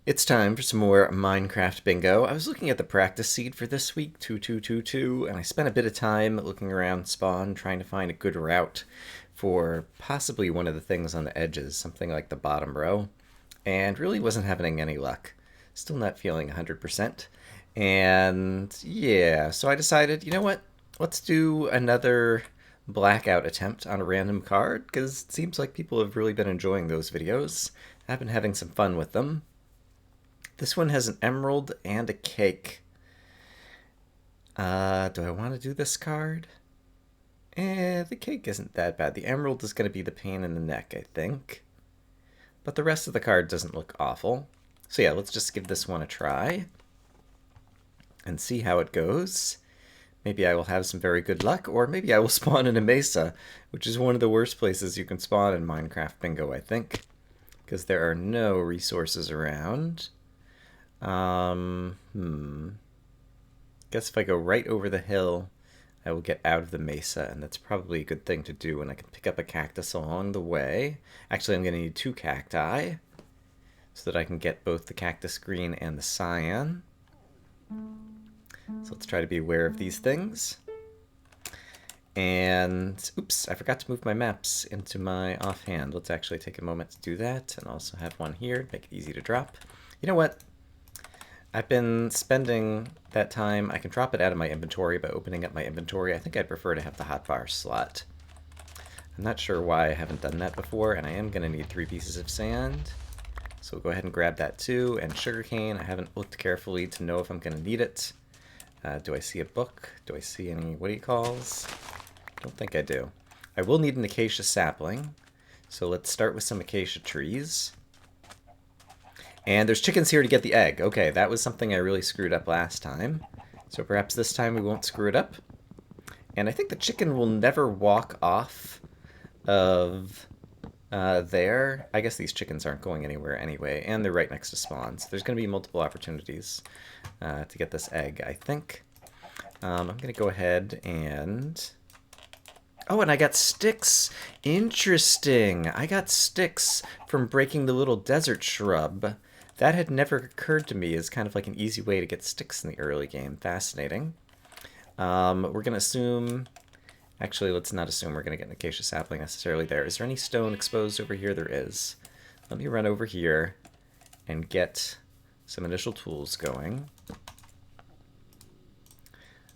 It's time for some more Minecraft bingo. I was looking at the practice seed for this week, 2222, and I spent a bit of time looking around spawn trying to find a good route for possibly one of the things on the edges, something like the bottom row, and really wasn't having any luck. Still not feeling 100%. And yeah, so I decided, you know what? Let's do another blackout attempt on a random card, because it seems like people have really been enjoying those videos. I've been having some fun with them. This one has an emerald and a cake. Do I want to do this card? The cake isn't that bad. The emerald is going to be the pain in the neck, I think. But the rest of the card doesn't look awful. So yeah, let's just give this one a try and see how it goes. Maybe I will have some very good luck, or maybe I will spawn in a mesa, which is one of the worst places you can spawn in Minecraft Bingo, I think, because there are no resources around. Guess if I go right over the hill, I will get out of the mesa, and that's probably a good thing to do, and I can pick up a cactus along the way. Actually, I'm going to need 2 cacti, so that I can get both the cactus green and the cyan. So let's try to be aware of these things. And, oops, I forgot to move my maps into my offhand. Let's actually take a moment to do that, and also have one here to make it easy to drop. You know what? I've been spending that time. I can drop it out of my inventory by opening up my inventory. I think I'd prefer to have the hotbar slot. I'm not sure why I haven't done that before, and I am going to need 3 pieces of sand. So we'll go ahead and grab that too. And sugarcane, I haven't looked carefully to know if I'm going to need it. Do I see a book? Do I see any what do you calls? Don't think I do. I will need an acacia sapling. So let's start with some acacia trees. And there's chickens here to get the egg. Okay, that was something I really screwed up last time. So perhaps this time we won't screw it up. And I think the chicken will never walk off of there. I guess these chickens aren't going anywhere anyway, and they're right next to spawn. So there's going to be multiple opportunities to get this egg, I think. I'm going to go ahead and... Oh, and I got sticks. Interesting. I got sticks from breaking the little desert shrub. That had never occurred to me as kind of like an easy way to get sticks in the early game. Fascinating. We're going to assume... Actually, let's not assume we're going to get an acacia sapling necessarily there. Is there any stone exposed over here? There is. Let me run over here and get some initial tools going.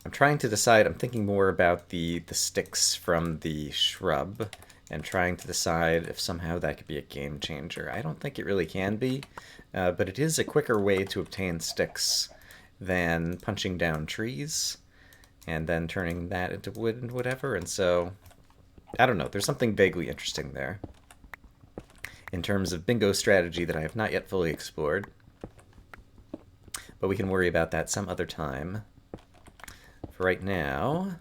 I'm trying to decide, I'm thinking more about the sticks from the shrub and trying to decide if somehow that could be a game changer. I don't think it really can be, but it is a quicker way to obtain sticks than punching down trees and then turning that into wood and whatever, and so, I don't know, there's something vaguely interesting there in terms of bingo strategy that I have not yet fully explored, but we can worry about that some other time. For right now,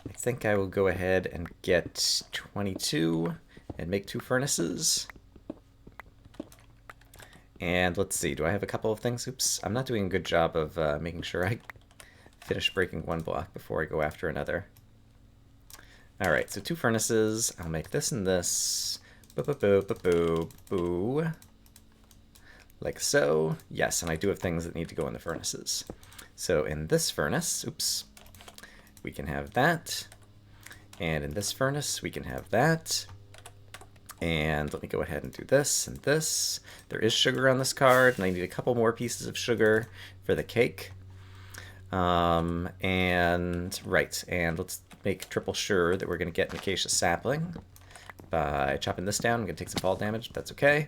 I think I will go ahead and get 22 and make 2 furnaces. And let's see, do I have a couple of things? Oops, I'm not doing a good job of making sure I finish breaking one block before I go after another. Alright, so 2 furnaces. I'll make this and this. Boo. Like so. Yes, and I do have things that need to go in the furnaces. So in this furnace, oops, we can have that. And in this furnace, we can have that. And let me go ahead and do this and this. There is sugar on this card, and I need a couple more pieces of sugar for the cake. And let's make triple sure that we're going to get an acacia sapling by chopping this down. I'm going to take some fall damage, but that's okay.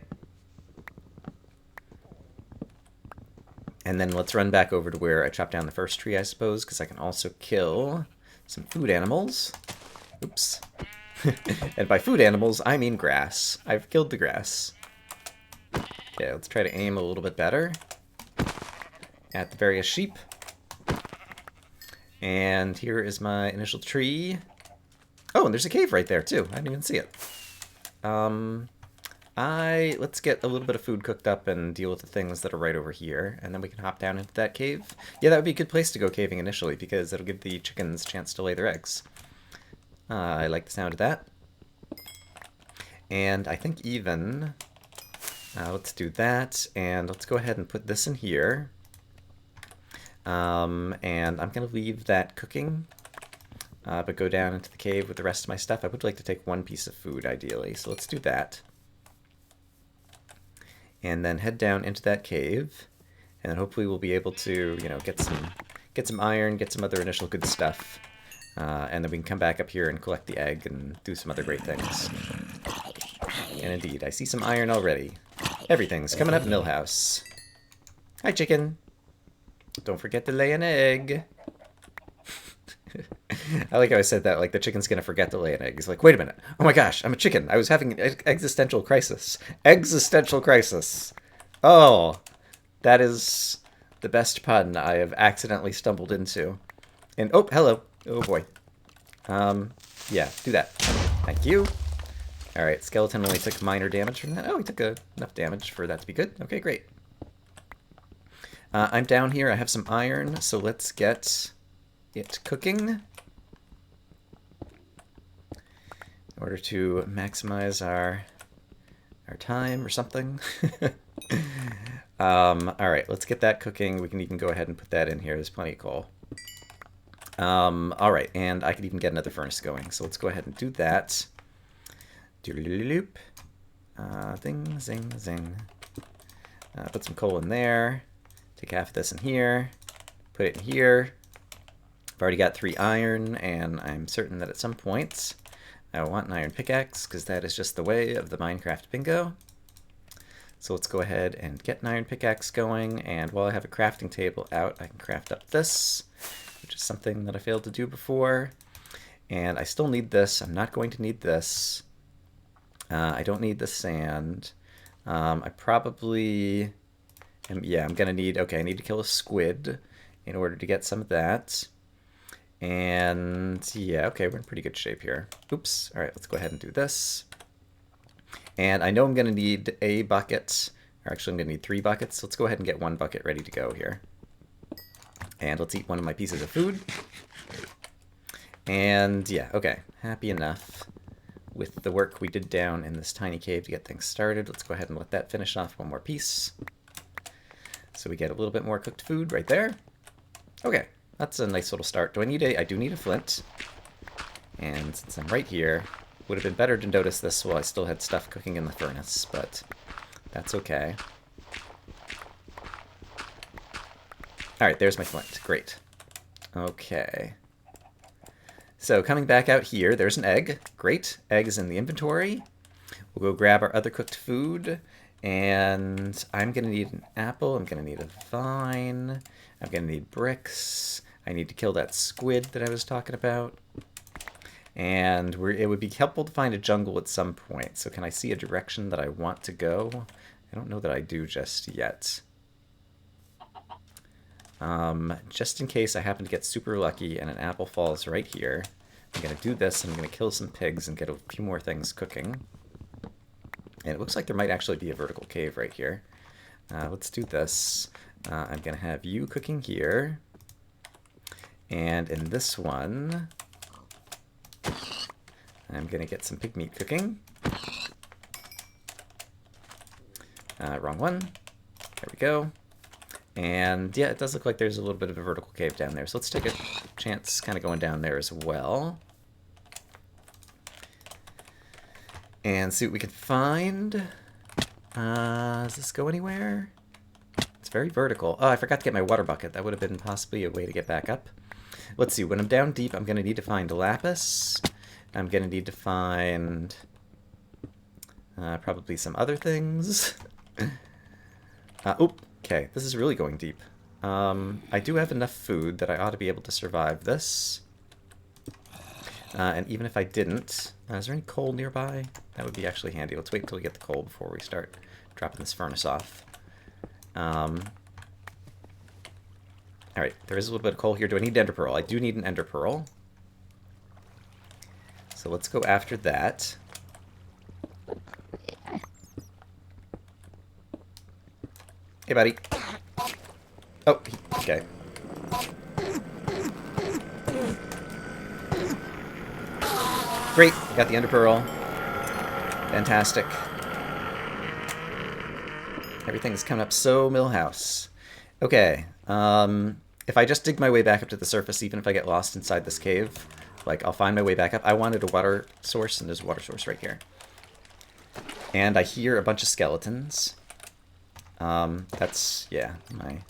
And then let's run back over to where I chopped down the first tree, I suppose, because I can also kill some food animals. Oops. And by food animals, I mean grass. I've killed the grass. Okay, let's try to aim a little bit better at the various sheep. And here is my initial tree. Oh, and there's a cave right there, too. I didn't even see it. Let's get a little bit of food cooked up and deal with the things that are right over here, and then we can hop down into that cave. Yeah, that would be a good place to go caving initially, because it'll give the chickens a chance to lay their eggs. I like the sound of that. And I think even Let's do that, and let's go ahead and put this in here. And I'm going to leave that cooking, but go down into the cave with the rest of my stuff. I would like to take one piece of food, ideally, so let's do that. And then head down into that cave, and then hopefully we'll be able to, you know, get some iron, get some other initial good stuff, and then we can come back up here and collect the egg and do some other great things. And indeed, I see some iron already. Everything's coming up Millhouse. Hi, chicken. Don't forget to lay an egg. I like how I said that, like the chicken's gonna forget to lay an egg. He's like, wait a minute. Oh my gosh, I'm a chicken. I was having an existential crisis. Existential crisis. Oh, that is the best pun I have accidentally stumbled into. And, oh, hello. Oh boy. Yeah, do that. Thank you. Alright, skeleton only took minor damage from that. Oh, he took enough damage for that to be good. Okay, great. I'm down here. I have some iron, so let's get it cooking in order to maximize our time or something. Alright, let's get that cooking. We can even go ahead and put that in here. There's plenty of coal. Alright, and I could even get another furnace going, so let's go ahead and do that. Doodle-loop. Zing, zing, zing. Put some coal in there. Take half of this in here. Put it in here. I've already got 3 iron, and I'm certain that at some point I want an iron pickaxe, because that is just the way of the Minecraft bingo. So let's go ahead and get an iron pickaxe going, and while I have a crafting table out, I can craft up this, which is something that I failed to do before. And I still need this. I'm not going to need this. I don't need the sand. I probably... yeah, I'm going to need... okay, I need to kill a squid in order to get some of that. And yeah, okay, we're in pretty good shape here. Oops. All right, let's go ahead and do this. And I know I'm going to need a bucket. Or actually, I'm going to need 3 buckets. Let's go ahead and get 1 bucket ready to go here. And let's eat one of my pieces of food. And yeah, okay, happy enough with the work we did down in this tiny cave to get things started. Let's go ahead and let that finish off 1 more piece. So we get a little bit more cooked food right there. Okay, that's a nice little start. Do I need I do need a flint. And since I'm right here, would have been better to notice this while I still had stuff cooking in the furnace, but that's okay. Alright, there's my flint. Great. Okay. So coming back out here, there's an egg. Great. Egg is in the inventory. We'll go grab our other cooked food. And I'm going to need an apple. I'm going to need a vine. I'm going to need bricks. I need to kill that squid that I was talking about. And it would be helpful to find a jungle at some point. So can I see a direction that I want to go? I don't know that I do just yet. Just in case I happen to get super lucky and an apple falls right here, I'm going to do this, and I'm going to kill some pigs and get a few more things cooking. And it looks like there might actually be a vertical cave right here. Let's do this. I'm going to have you cooking here. And in this one, I'm going to get some pig meat cooking. Wrong one. There we go. And yeah, it does look like there's a little bit of a vertical cave down there. So let's take a chance kind of going down there as well. And see what we can find. Does this go anywhere? It's very vertical. Oh, I forgot to get my water bucket. That would have been possibly a way to get back up. Let's see. When I'm down deep, I'm going to need to find lapis. I'm going to need to find probably some other things. Okay, this is really going deep. I do have enough food that I ought to be able to survive this. And even if I didn't, is there any coal nearby? That would be actually handy. Let's wait until we get the coal before we start dropping this furnace off. Alright, there is a little bit of coal here. Do I need an ender pearl? I do need an ender pearl. So let's go after that. Hey, buddy. Oh, okay. Great, got the ender pearl. Fantastic. Everything's coming up so Millhouse. Okay, if I just dig my way back up to the surface, even if I get lost inside this cave, like, I'll find my way back up. I wanted a water source, and there's a water source right here. And I hear a bunch of skeletons. That's, yeah, my...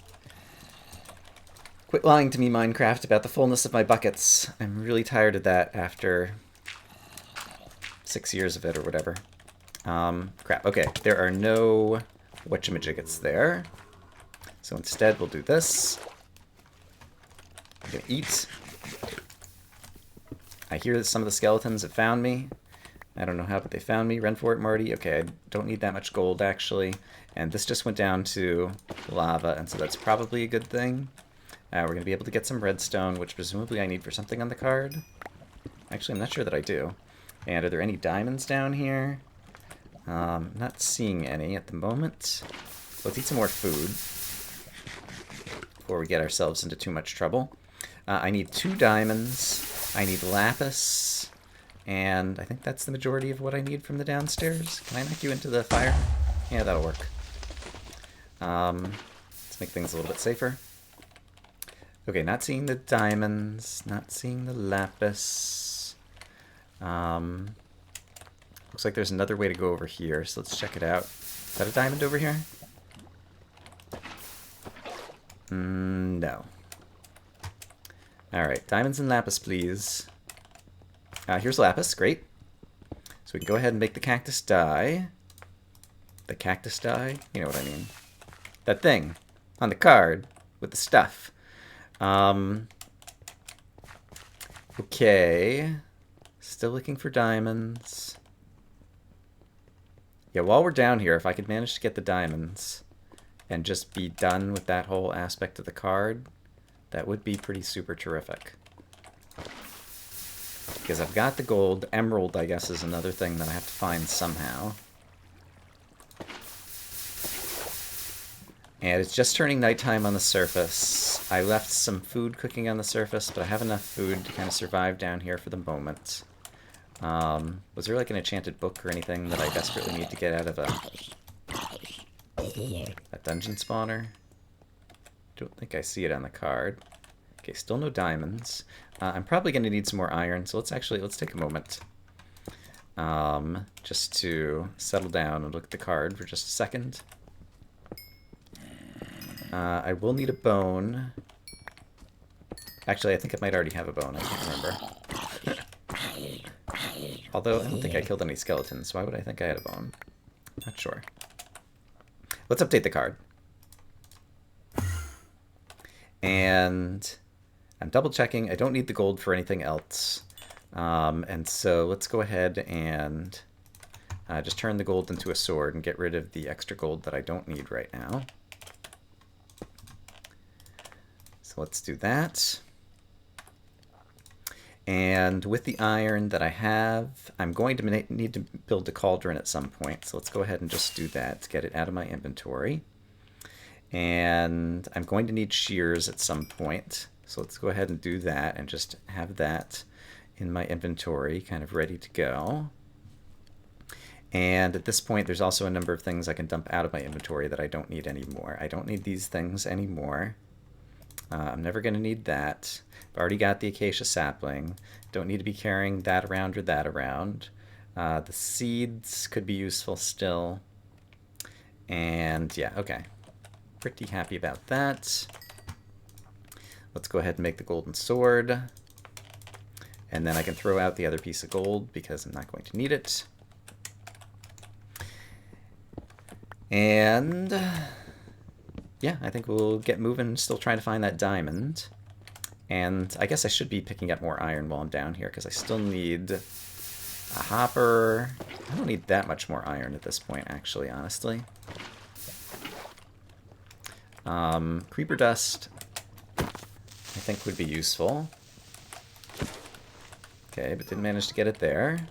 Quit lying to me, Minecraft, about the fullness of my buckets. I'm really tired of that after 6 years of it or whatever. Crap. Okay, there are no whatchamajiggets there. So instead, we'll do this. I'm gonna eat. I hear that some of the skeletons have found me. I don't know how, but they found me. Run for it, Marty. Okay, I don't need that much gold, actually. And this just went down to lava, and so that's probably a good thing. We're going to be able to get some redstone, which presumably I need for something on the card. Actually, I'm not sure that I do. And are there any diamonds down here? Not seeing any at the moment. Let's eat some more food before we get ourselves into too much trouble. I need 2 diamonds. I need lapis. And I think that's the majority of what I need from the downstairs. Can I knock you into the fire? Yeah, that'll work. Let's make things a little bit safer. Okay, not seeing the diamonds, not seeing the lapis. Looks like there's another way to go over here, so let's check it out. Is that a diamond over here? No. Alright, diamonds and lapis, please. Here's lapis, great. So we can go ahead and make the cactus die. The cactus die? You know what I mean. That thing on the card with the stuff. Okay. Still looking for diamonds. Yeah, while we're down here, if I could manage to get the diamonds and just be done with that whole aspect of the card, that would be pretty super terrific. Because I've got the gold. Emerald, I guess, is another thing that I have to find somehow. And it's just turning nighttime on the surface. I left some food cooking on the surface, but I have enough food to kind of survive down here for the moment. Was there like an enchanted book or anything that I desperately need to get out of a dungeon spawner? Don't think I see it on the card. Okay, still no diamonds. I'm probably going to need some more iron, so let's take a moment just to settle down and look at the card for just a second. I will need a bone. Actually, I think I might already have a bone. I can't remember. Although, I don't think I killed any skeletons. Why would I think I had a bone? Not sure. Let's update the card. And I'm double checking. I don't need the gold for anything else. And so let's go ahead and just turn the gold into a sword and get rid of the extra gold that I don't need right now. So let's do that. And with the iron that I have, I'm going to need to build a cauldron at some point. So let's go ahead and just do that to get it out of my inventory. And I'm going to need shears at some point. So let's go ahead and do that and just have that in my inventory, kind of ready to go. And at this point, there's also a number of things I can dump out of my inventory that I don't need anymore. I don't need these things anymore. I'm never going to need that. I've already got the acacia sapling. Don't need to be carrying that around or that around. The seeds could be useful still. And yeah, okay. Pretty happy about that. Let's go ahead and make the golden sword. And then I can throw out the other piece of gold because I'm not going to need it. And yeah, I think we'll get moving, still trying to find that diamond. And I guess I should be picking up more iron while I'm down here, because I still need a hopper. I don't need that much more iron at this point, actually, honestly. Creeper dust, I think, would be useful. Okay, but didn't manage to get it there.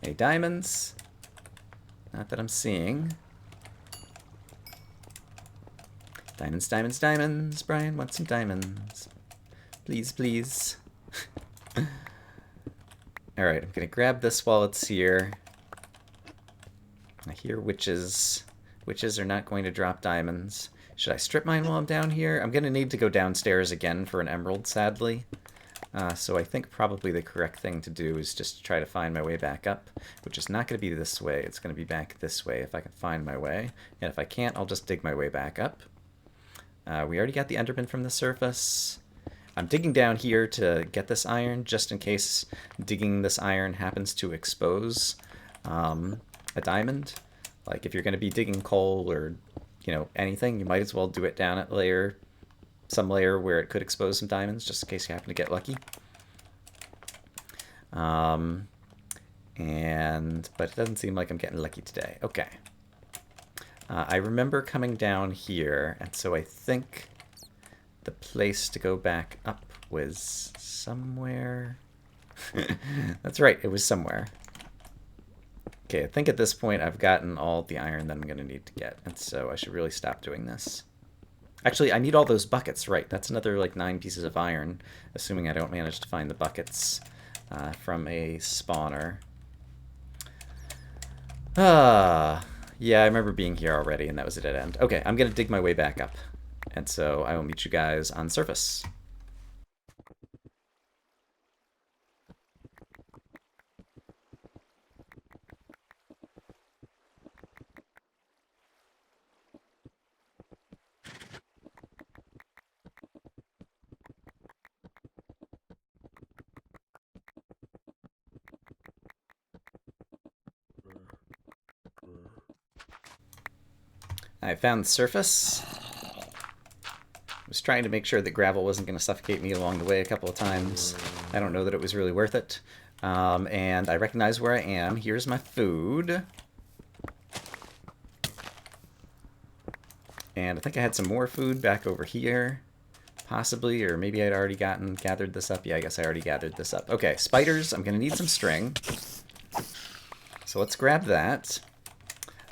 Any diamonds? Not that I'm seeing. Diamonds, diamonds, diamonds. Brian wants some diamonds. Please, please. Alright, I'm gonna grab this while it's here. I hear witches witches are not going to drop diamonds. Should I strip mine while I'm down here? I'm going to need to go downstairs again for an emerald, sadly. So I think probably the correct thing to do is just try to find my way back up, which is not going to be this way. It's going to be back this way if I can find my way. And if I can't, I'll just dig my way back up. We already got the Enderman from the surface. I'm digging down here to get this iron, just in case digging this iron happens to expose a diamond. Like, if you're going to be digging coal or, you know, anything, you might as well do it down at some layer where it could expose some diamonds, just in case you happen to get lucky. But it doesn't seem like I'm getting lucky today. Okay. I remember coming down here, and so I think the place to go back up was somewhere. That's right, it was somewhere. Okay, I think at this point I've gotten all the iron that I'm going to need to get, and so I should really stop doing this. Actually, I need all those buckets, right? That's another, like, 9 pieces of iron, assuming I don't manage to find the buckets from a spawner. Yeah, I remember being here already, and that was a dead end. Okay, I'm going to dig my way back up, and so I will meet you guys on surface. I found the surface. I was trying to make sure that gravel wasn't going to suffocate me along the way a couple of times. I don't know that it was really worth it. And I recognize where I am. Here's my food. And I think I had some more food back over here. Possibly, or maybe I'd already gathered this up. Yeah, I guess I already gathered this up. Okay, spiders. I'm going to need some string. So let's grab that.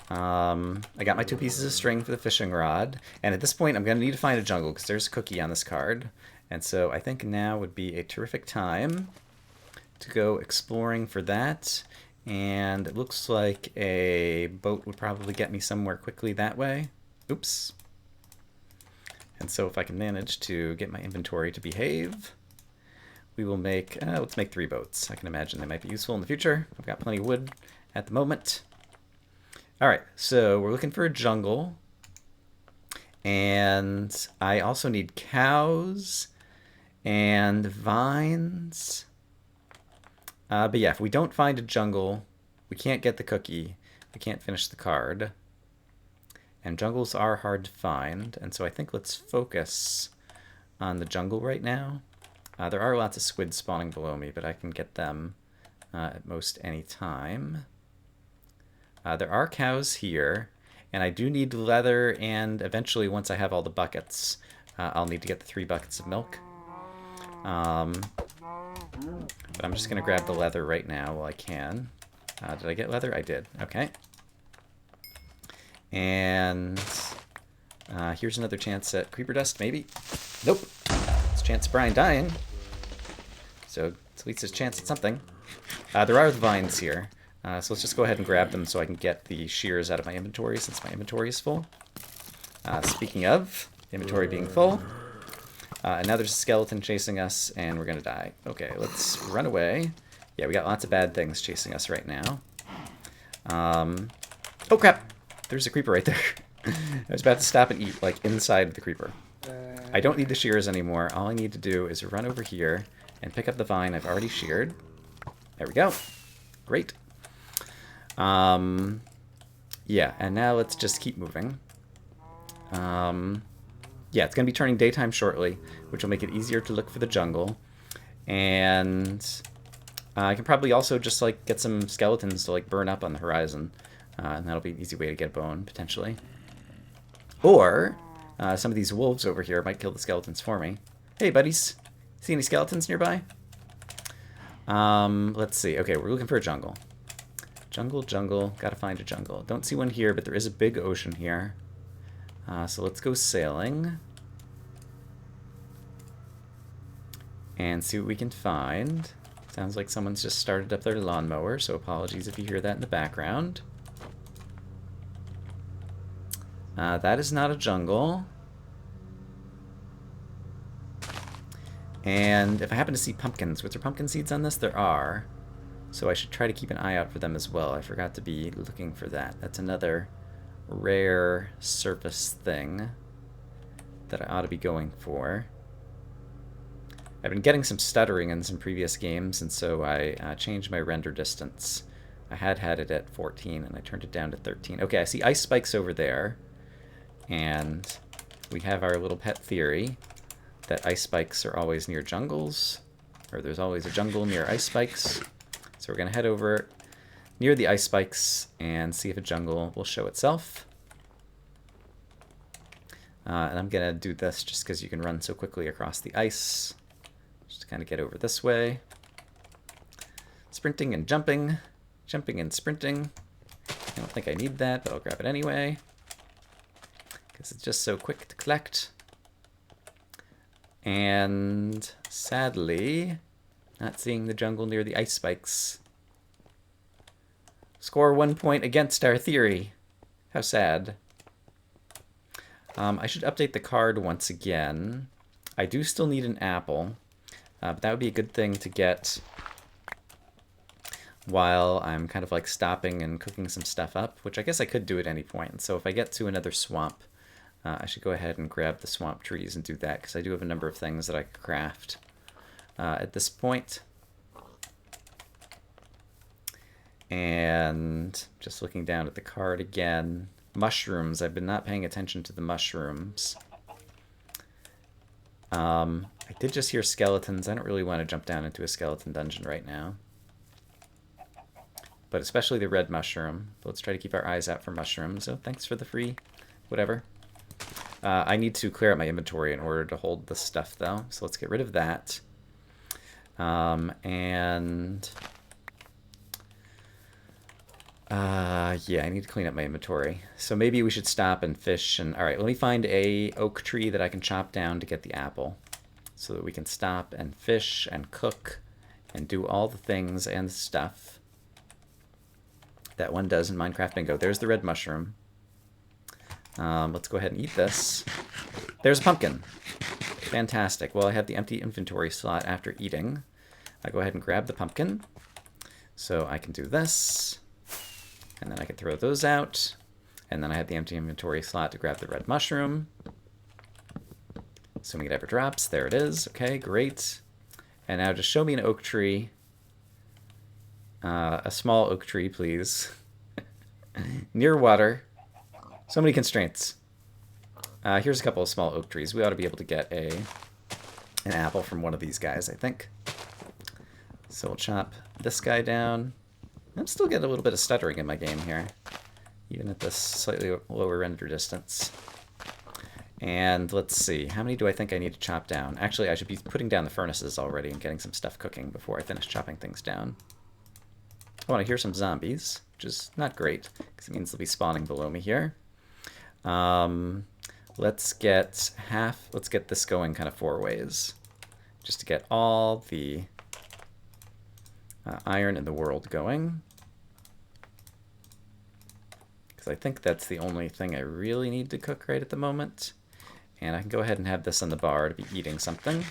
I got my 2 pieces of string for the fishing rod, and at this point I'm going to need to find a jungle because there's a cookie on this card, and so I think now would be a terrific time to go exploring for that, and it looks like a boat would probably get me somewhere quickly that way. Oops. And so if I can manage to get my inventory to behave, we will make, let's make 3 boats. I can imagine they might be useful in the future. I've got plenty of wood at the moment. Alright, so we're looking for a jungle, and I also need cows and vines. But yeah, if we don't find a jungle, we can't get the cookie, we can't finish the card. And jungles are hard to find, and so I think let's focus on the jungle right now. There are lots of squids spawning below me, but I can get them at most any time. There are cows here, and I do need leather, and eventually, once I have all the buckets, I'll need to get the 3 buckets of milk. But I'm just going to grab the leather right now while I can. Did I get leather? I did. Okay. And here's another chance at creeper dust, maybe? Nope. It's a chance of Brian dying. So it's at least a chance at something. There are the vines here. So let's just go ahead and grab them so I can get the shears out of my inventory since my inventory is full. Speaking of inventory being full, and now there's a skeleton chasing us and we're going to die. Okay, let's run away. Yeah, we got lots of bad things chasing us right now. Oh crap! There's a creeper right there. I was about to stop and eat, like, inside the creeper. I don't need the shears anymore. All I need to do is run over here and pick up the vine I've already sheared. There we go. Great. Yeah, and now let's just keep moving. Yeah, it's going to be turning daytime shortly, which will make it easier to look for the jungle. And I can probably also just, like, get some skeletons to, like, burn up on the horizon. And that'll be an easy way to get a bone, potentially. Or some of these wolves over here might kill the skeletons for me. Hey, buddies. See any skeletons nearby? Let's see. Okay, we're looking for a jungle. Jungle, jungle. Gotta find a jungle. Don't see one here, but there is a big ocean here. So let's go sailing. And see what we can find. Sounds like someone's just started up their lawnmower, so apologies if you hear that in the background. That is not a jungle. And if I happen to see pumpkins, was there pumpkin seeds on this? There are. So I should try to keep an eye out for them as well. I forgot to be looking for that. That's another rare surface thing that I ought to be going for. I've been getting some stuttering in some previous games, and so I changed my render distance. I had it at 14, and I turned it down to 13. Okay, I see ice spikes over there, and we have our little pet theory that ice spikes are always near jungles, or there's always a jungle near ice spikes. So we're going to head over near the ice spikes and see if a jungle will show itself. And I'm going to do this just because you can run so quickly across the ice. Just to kind of get over this way. Sprinting and jumping. Jumping and sprinting. I don't think I need that, but I'll grab it anyway. Because it's just so quick to collect. And sadly, not seeing the jungle near the ice spikes. Score 1 point against our theory. How sad. I should update the card once again. I do still need an apple, but that would be a good thing to get while I'm kind of like stopping and cooking some stuff up, which I guess I could do at any point. So if I get to another swamp, I should go ahead and grab the swamp trees and do that, because I do have a number of things that I could craft at this point. And just looking down at the card again, mushrooms. I've been not paying attention to the mushrooms. I did just hear skeletons. I don't really want to jump down into a skeleton dungeon right now. But especially the red mushroom. But let's try to keep our eyes out for mushrooms. So thanks for the free whatever. I need to clear out my inventory in order to hold the stuff, though. So let's get rid of that. Yeah, I need to clean up my inventory. So maybe we should stop and fish. And all right, let me find a oak tree that I can chop down to get the apple, so that we can stop and fish and cook and do all the things and stuff that one does in Minecraft Bingo. There's the red mushroom. Let's go ahead and eat this. There's a pumpkin. Fantastic. Well, I have the empty inventory slot after eating. I go ahead and grab the pumpkin. So I can do this. And then I can throw those out. And then I have the empty inventory slot to grab the red mushroom. Assuming it ever drops. There it is. Okay, great. And now just show me an oak tree. A small oak tree, please. Near water. So many constraints. Here's a couple of small oak trees. We ought to be able to get an apple from one of these guys, I think. So we'll chop this guy down. I'm still getting a little bit of stuttering in my game here, even at this slightly lower render distance. And let's see, how many do I think I need to chop down? Actually, I should be putting down the furnaces already and getting some stuff cooking before I finish chopping things down. I want to hear some zombies, which is not great, because it means they'll be spawning below me here. Let's get this going kind of 4 ways, just to get all the iron in the world going. Because I think that's the only thing I really need to cook right at the moment. And I can go ahead and have this on the bar to be eating something.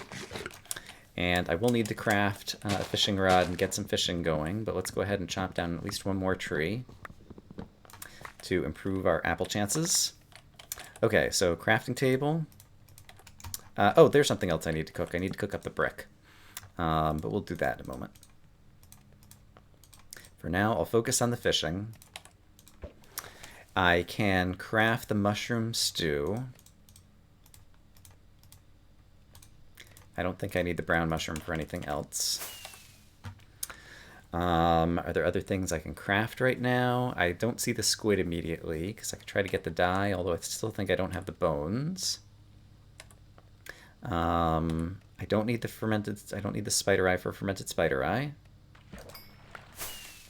And I will need to craft a fishing rod and get some fishing going, but let's go ahead and chop down at least one more tree to improve our apple chances. Okay, so crafting table. Oh, there's something else I need to cook. I need to cook up the brick. But we'll do that in a moment. For now, I'll focus on the fishing. I can craft the mushroom stew. I don't think I need the brown mushroom for anything else. Are there other things I can craft right now? I don't see the squid immediately, because I could try to get the dye, although I still think I don't have the bones. I don't need the spider eye for fermented spider eye.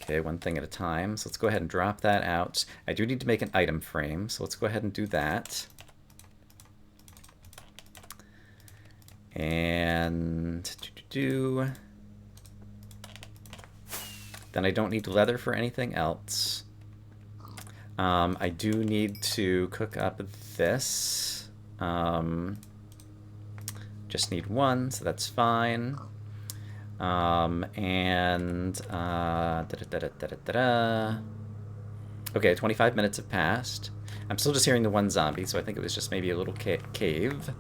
Okay, one thing at a time. So let's go ahead and drop that out. I do need to make an item frame, so let's go ahead and do that. And then I don't need leather for anything else. I do need to cook up this. Just need one, so that's fine. Okay, 25 minutes have passed. I'm still just hearing the one zombie, so I think it was just maybe a little cave.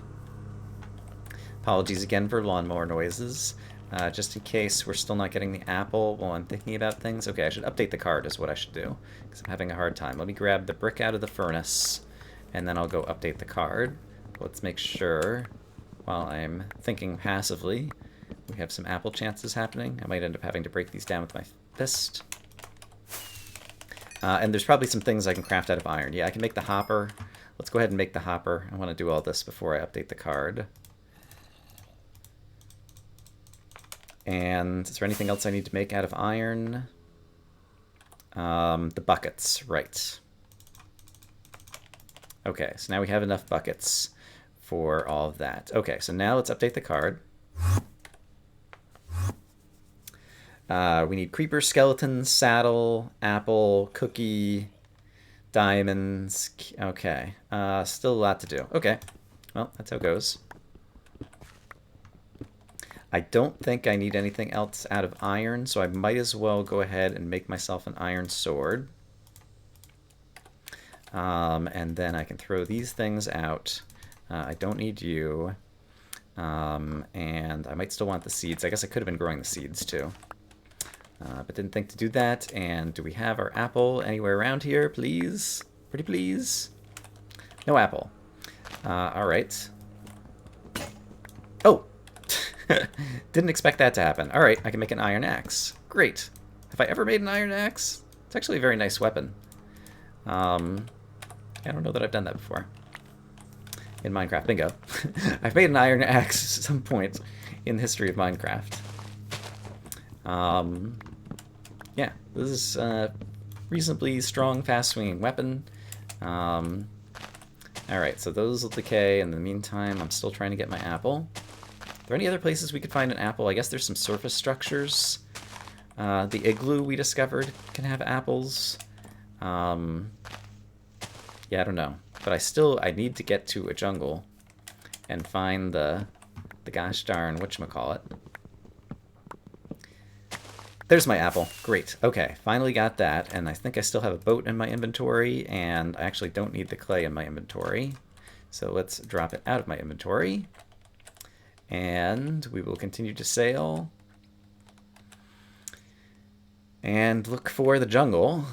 Apologies again for lawnmower noises. Just in case we're still not getting the apple while I'm thinking about things. Okay, I should update the card is what I should do, because I'm having a hard time. Let me grab the brick out of the furnace, and then I'll go update the card. Let's make sure, while I'm thinking passively, we have some apple chances happening. I might end up having to break these down with my fist. And there's probably some things I can craft out of iron. Yeah, I can make the hopper. Let's go ahead and make the hopper. I want to do all this before I update the card. And is there anything else I need to make out of iron? The buckets, right. Okay, so now we have enough buckets for all of that. Okay, so now let's update the card. We need creeper, skeleton, saddle, apple, cookie, diamonds. Okay, still a lot to do. Okay, well, that's how it goes. I don't think I need anything else out of iron, so I might as well go ahead and make myself an iron sword. And then I can throw these things out. I don't need you. And I might still want the seeds. I guess I could have been growing the seeds too. But didn't think to do that. And do we have our apple anywhere around here, please? Pretty please? No apple. All right. Oh! Didn't expect that to happen. All right, I can make an iron axe. Great. Have I ever made an iron axe? It's actually a very nice weapon. I don't know that I've done that before. In Minecraft, bingo. I've made an iron axe at some point in the history of Minecraft. Yeah, this is a reasonably strong, fast-swinging weapon. Alright, so those will decay. In the meantime, I'm still trying to get my apple. Are there any other places we could find an apple? I guess there's some surface structures. The igloo we discovered can have apples. Yeah, I don't know. But I need to get to a jungle and find the gosh darn whatchamacallit. There's my apple. Great. Okay, finally got that, and I think I still have a boat in my inventory, and I actually don't need the clay in my inventory. So let's drop it out of my inventory. And we will continue to sail and look for the jungle.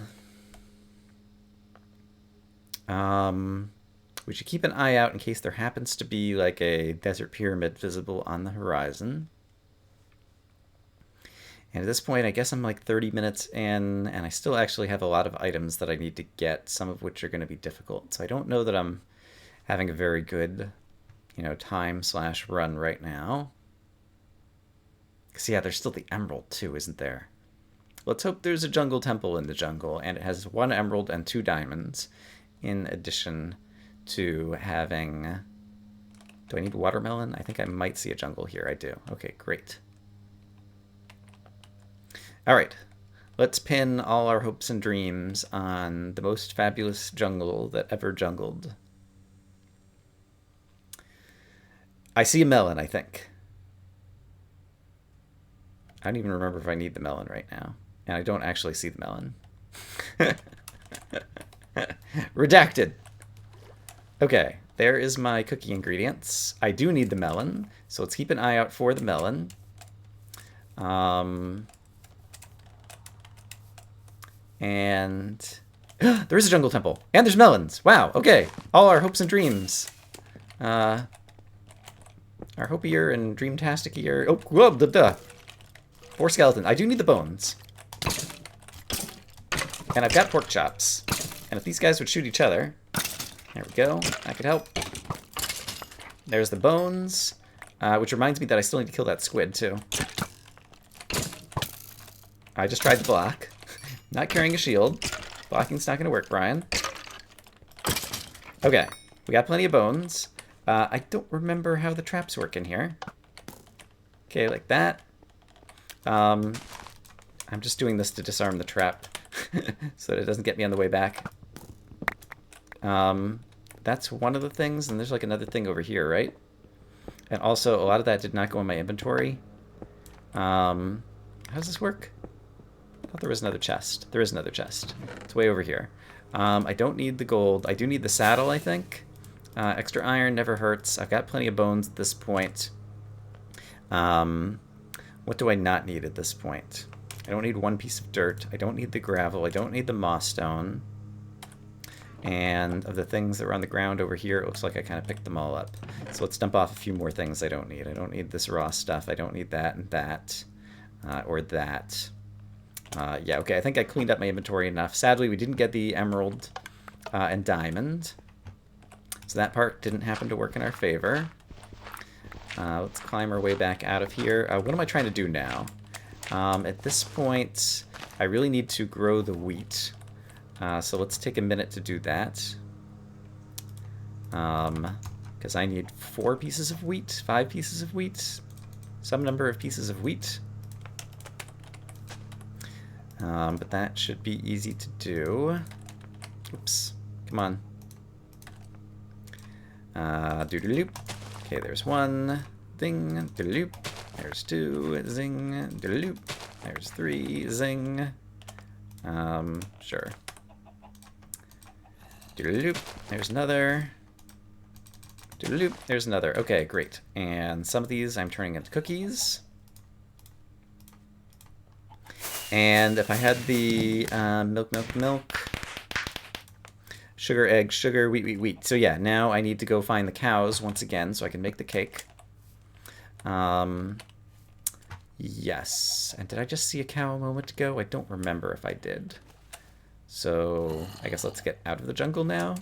We should keep an eye out in case there happens to be like a desert pyramid visible on the horizon. And at this point, I guess I'm like 30 minutes in, and I still actually have a lot of items that I need to get, some of which are going to be difficult. So I don't know that I'm having a very good, time/run right now. Because, yeah, there's still the emerald, too, isn't there? Let's hope there's a jungle temple in the jungle, and it has 1 emerald and 2 diamonds, in addition to having... Do I need watermelon? I think I might see a jungle here. I do. Okay, great. Alright, let's pin all our hopes and dreams on the most fabulous jungle that ever jungled. I see a melon, I think. I don't even remember if I need the melon right now. And I don't actually see the melon. Redacted! Okay, there is my cookie ingredients. I do need the melon, so let's keep an eye out for the melon. And there is a jungle temple. And there's melons. Wow, okay. All our hopes and dreams. Our hopier and dreamtasticer. Oh, whoa, duh. 4 skeletons. I do need the bones. And I've got pork chops. And if these guys would shoot each other. There we go. That could help. There's the bones. Which reminds me that I still need to kill that squid, too. I just tried to block. Not carrying a shield. Blocking's not going to work, Brian. Okay. We got plenty of bones. I don't remember how the traps work in here. Okay, like that. I'm just doing this to disarm the trap so that it doesn't get me on the way back. That's one of the things, and there's like another thing over here, right? And also, a lot of that did not go in my inventory. How does this work? I thought there was another chest. There is another chest. It's way over here. I don't need the gold. I do need the saddle, I think. Extra iron never hurts. I've got plenty of bones at this point. What do I not need at this point? I don't need one piece of dirt. I don't need the gravel. I don't need the moss stone. And of the things that were on the ground over here, it looks like I kind of picked them all up. So let's dump off a few more things I don't need. I don't need this raw stuff. I don't need that and that. Or that. Yeah, okay, I think I cleaned up my inventory enough. Sadly, we didn't get the emerald and diamond. So that part didn't happen to work in our favor. Let's climb our way back out of here. What am I trying to do now? At this point, I really need to grow the wheat. So let's take a minute to do that. Because I need 4 pieces of wheat, 5 pieces of wheat, some number of pieces of wheat. But that should be easy to do. Oops, come on. Doodaloop. Okay, there's 1. Ding, doodaloop. There's 2. Zing, doodaloop. There's 3. Zing. Sure. Doodaloop. There's another. Doodaloop. There's another. Okay, great. And some of these I'm turning into cookies. And if I had the milk, sugar, egg, sugar, wheat. So yeah, now I need to go find the cows once again so I can make the cake. Yes. And did I just see a cow a moment ago? I don't remember if I did. So I guess let's get out of the jungle now.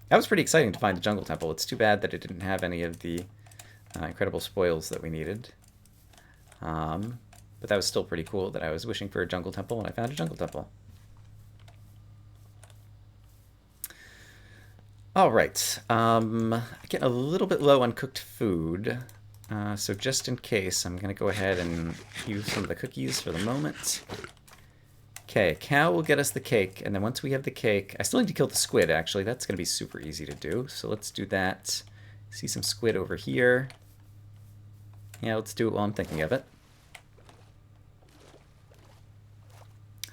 That was pretty exciting to find the jungle temple. It's too bad that it didn't have any of the incredible spoils that we needed. But that was still pretty cool that I was wishing for a jungle temple and I found a jungle temple. All right. I'm getting a little bit low on cooked food. So just in case, I'm going to go ahead and use some of the cookies for the moment. Okay, cow will get us the cake, and then once we have the cake, I still need to kill the squid, actually. That's going to be super easy to do, so let's do that. See some squid over here. Yeah, let's do it while I'm thinking of it.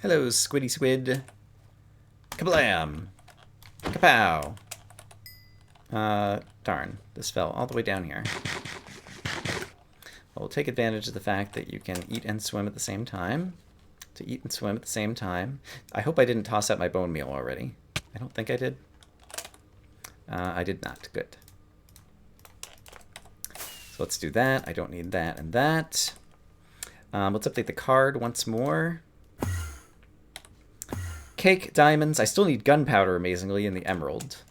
Hello, squiddy squid. Kablam! Kapow! Darn, this fell all the way down here. Well, we'll take advantage of the fact that you can eat and swim at the same time. To eat and swim at the same time. I hope I didn't toss out my bone meal already. I don't think I did. I did not. Good. So let's do that. I don't need that and that. Let's update the card once more. Cake, diamonds. I still need gunpowder, amazingly, in the emerald.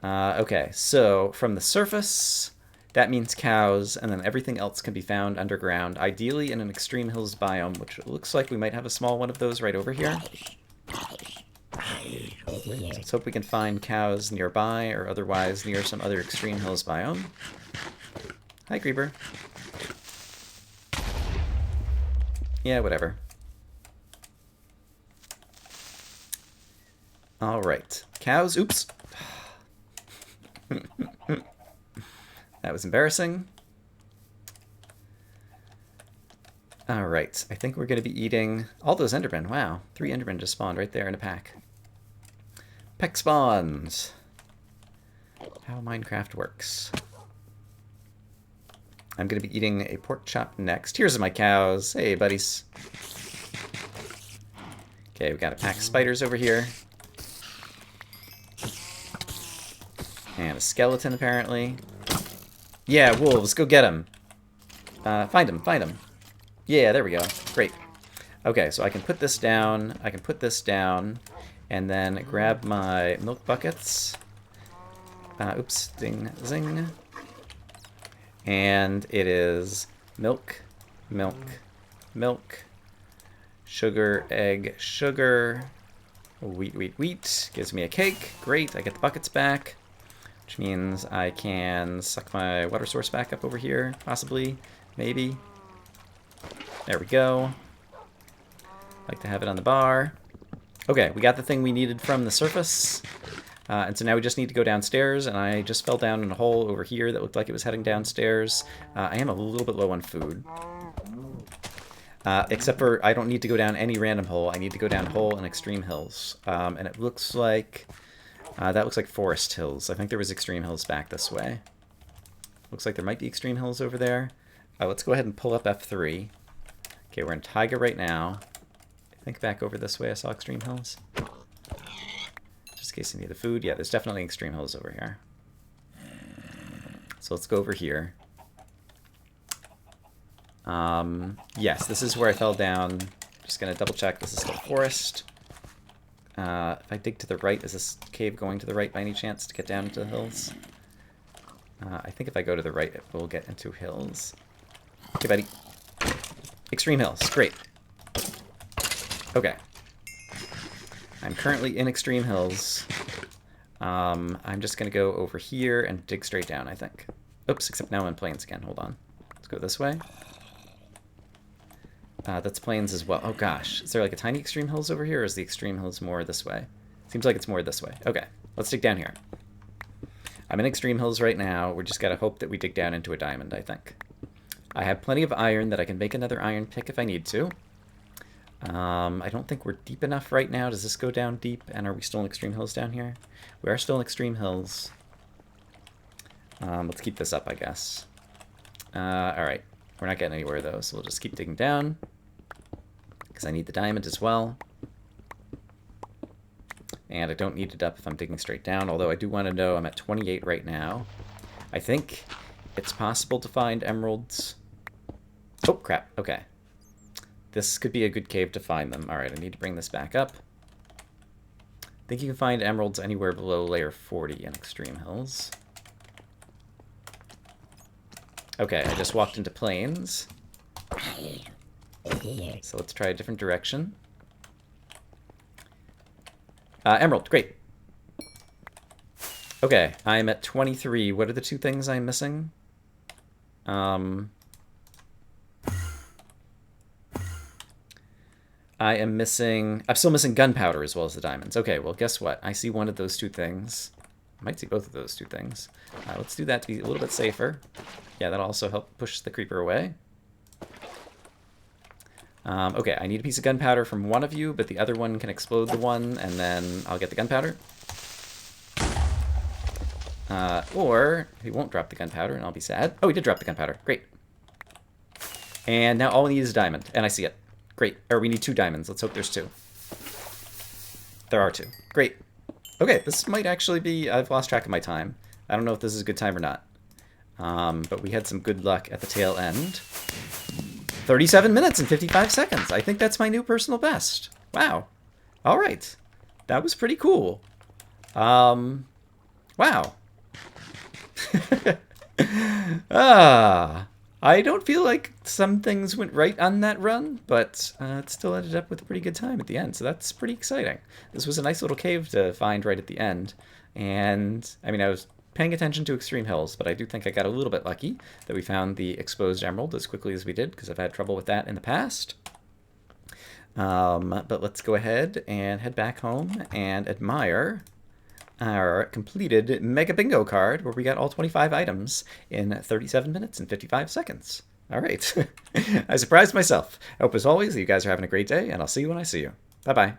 Okay, so from the surface, that means cows, and then everything else can be found underground, ideally in an extreme hills biome, which it looks like we might have a small one of those right over here. Let's hope we can find cows nearby, or otherwise near some other extreme hills biome. Hi, creeper. Yeah, whatever. Alright. Cows. Oops. That was embarrassing. Alright, I think we're going to be eating all those Endermen. Wow, 3 Endermen just spawned right there in a pack. Peck spawns. How Minecraft works. I'm going to be eating a pork chop next. Here's my cows. Hey, buddies. Okay, we got a pack of spiders over here. And a skeleton, apparently. Yeah, wolves, go get him. Find him, find him. Yeah, there we go. Great. Okay, so I can put this down, I can put this down, and then grab my milk buckets. Oops, ding, zing. And it is milk, milk, milk, sugar, egg, sugar, wheat, wheat, wheat. Gives me a cake. Great, I get the buckets back. Which means I can suck my water source back up over here, possibly, maybe. There we go. Like to have it on the bar. Okay, we got the thing we needed from the surface. And so now we just need to go downstairs, and I just fell down in a hole over here that looked like it was heading downstairs. I am a little bit low on food. Except for I don't need to go down any random hole. I need to go down hole in Extreme Hills. And it looks like... that looks like Forest Hills. I think there was Extreme Hills back this way. Looks like there might be Extreme Hills over there. Let's go ahead and pull up F3. Okay, we're in Taiga right now. I think back over this way I saw Extreme Hills. Just in case I need the food. Yeah, there's definitely Extreme Hills over here. So let's go over here. Yes, this is where I fell down. Just gonna double check. This is still forest. If I dig to the right, is this cave going to the right by any chance to get down into the hills? I think if I go to the right, it will get into hills. Okay, buddy. Extreme Hills. Great. Okay. I'm currently in Extreme Hills. I'm just going to go over here and dig straight down, I think. Oops, except now I'm in plains again. Hold on. Let's go this way. That's plains as well. Oh gosh. Is there like a tiny Extreme Hills over here, or is the Extreme Hills more this way? Seems like it's more this way. Okay, let's dig down here. I'm in Extreme Hills right now. We're just got to hope that we dig down into a diamond, I think. I have plenty of iron that I can make another iron pick if I need to. I don't think we're deep enough right now. Does this go down deep? And are we still in Extreme Hills down here? We are still in Extreme Hills. Let's keep this up, I guess. Alright. We're not getting anywhere, though, so we'll just keep digging down. Because I need the diamond as well. And I don't need it up if I'm digging straight down, although I do want to know I'm at 28 right now. I think it's possible to find emeralds. Oh, crap. Okay. This could be a good cave to find them. Alright, I need to bring this back up. I think you can find emeralds anywhere below layer 40 in Extreme Hills. Okay, I just walked into plains. So let's try a different direction. Emerald, great. Okay, I'm at 23. What are the two things I'm missing? I am missing... I'm still missing gunpowder as well as the diamonds. Okay, well, guess what? I see one of those two things. I might see both of those two things. Let's do that to be a little bit safer. Yeah, that'll also help push the creeper away. Okay, I need a piece of gunpowder from one of you, but the other one can explode the one, and then I'll get the gunpowder. Or he won't drop the gunpowder, and I'll be sad. Oh, he did drop the gunpowder. Great. And now all we need is a diamond, and I see it. Great. Or we need 2 diamonds. Let's hope there's 2. There are 2. Great. Okay, this might actually be... I've lost track of my time. I don't know if this is a good time or not. But we had some good luck at the tail end. 37 minutes and 55 seconds. I think that's my new personal best. Wow. All right. That was pretty cool. Wow. I don't feel like some things went right on that run, but it still ended up with a pretty good time at the end, so that's pretty exciting. This was a nice little cave to find right at the end, and, I mean, I was paying attention to Extreme Hills, but I do think I got a little bit lucky that we found the exposed emerald as quickly as we did, because I've had trouble with that in the past. But let's go ahead and head back home and admire our completed Mega Bingo card, where we got all 25 items in 37 minutes and 55 seconds. All right. I surprised myself. I hope, as always, that you guys are having a great day, and I'll see you when I see you. Bye-bye.